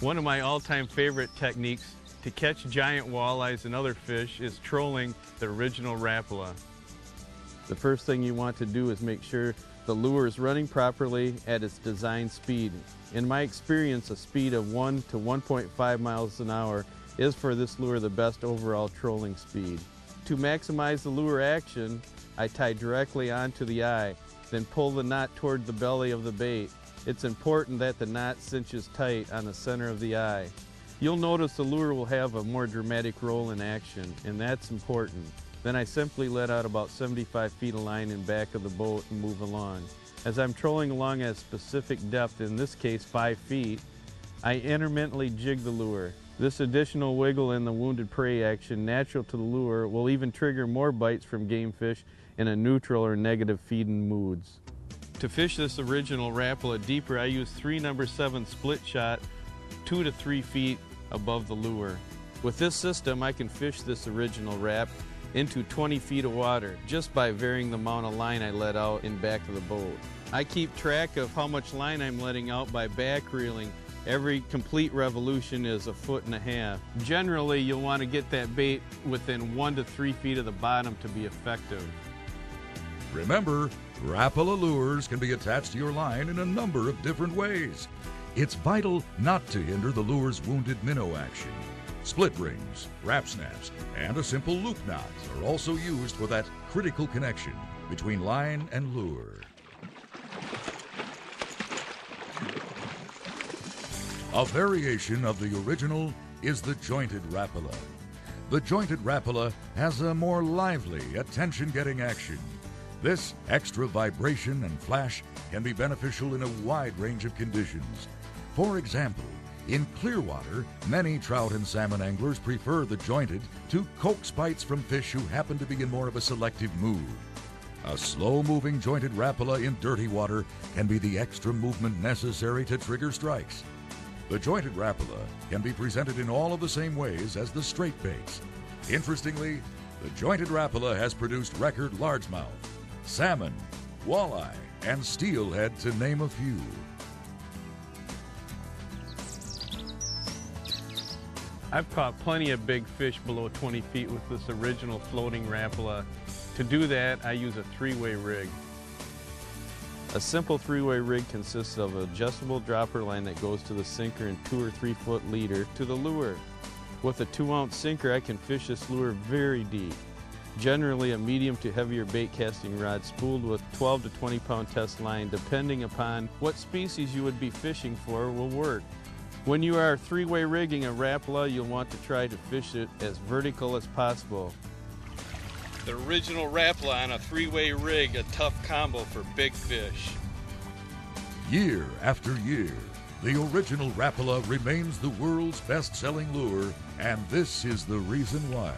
One of my all-time favorite techniques to catch giant walleyes and other fish is trolling the original Rapala. The first thing you want to do is make sure the lure is running properly at its design speed. In my experience, a speed of 1 to 1.5 miles an hour is for this lure the best overall trolling speed. To maximize the lure action, I tie directly onto the eye, then pull the knot toward the belly of the bait. It's important that the knot cinches tight on the center of the eye. You'll notice the lure will have a more dramatic roll in action, and that's important. Then I simply let out about 75 feet of line in back of the boat and move along. As I'm trolling along at a specific depth, in this case 5 feet, I intermittently jig the lure. This additional wiggle in the wounded prey action, natural to the lure, will even trigger more bites from game fish in a neutral or negative feeding moods. To fish this original Rapala deeper, I use 3 number 7 split shot 2 to 3 feet above the lure. With this system, I can fish this original Rap into 20 feet of water just by varying the amount of line I let out in back of the boat. I keep track of how much line I'm letting out by back reeling. Every complete revolution is 1.5 feet. Generally, you'll want to get that bait within 1 to 3 feet of the bottom to be effective. Remember, Rapala lures can be attached to your line in a number of different ways. It's vital not to hinder the lure's wounded minnow action. Split rings, wrap snaps, and a simple loop knot are also used for that critical connection between line and lure. A variation of the original is the jointed Rapala. The jointed Rapala has a more lively, attention-getting action. This extra vibration and flash can be beneficial in a wide range of conditions. For example, in clear water, many trout and salmon anglers prefer the jointed to coax bites from fish who happen to be in more of a selective mood. A slow-moving jointed Rapala in dirty water can be the extra movement necessary to trigger strikes. The jointed Rapala can be presented in all of the same ways as the straight baits. Interestingly, the jointed Rapala has produced record largemouth, salmon, walleye, and steelhead, to name a few. I've caught plenty of big fish below 20 feet with this original floating Rapala. To do that, I use a 3-way rig. A simple 3-way rig consists of an adjustable dropper line that goes to the sinker and 2 or 3 foot leader to the lure. With a 2-ounce sinker, I can fish this lure very deep. Generally, a medium to heavier bait casting rod spooled with 12 to 20 pound test line, depending upon what species you would be fishing for, will work. When you are 3-way rigging a Rapala, you'll want to try to fish it as vertical as possible. The original Rapala on a 3-way rig, a tough combo for big fish. Year after year, the original Rapala remains the world's best-selling lure, and this is the reason why.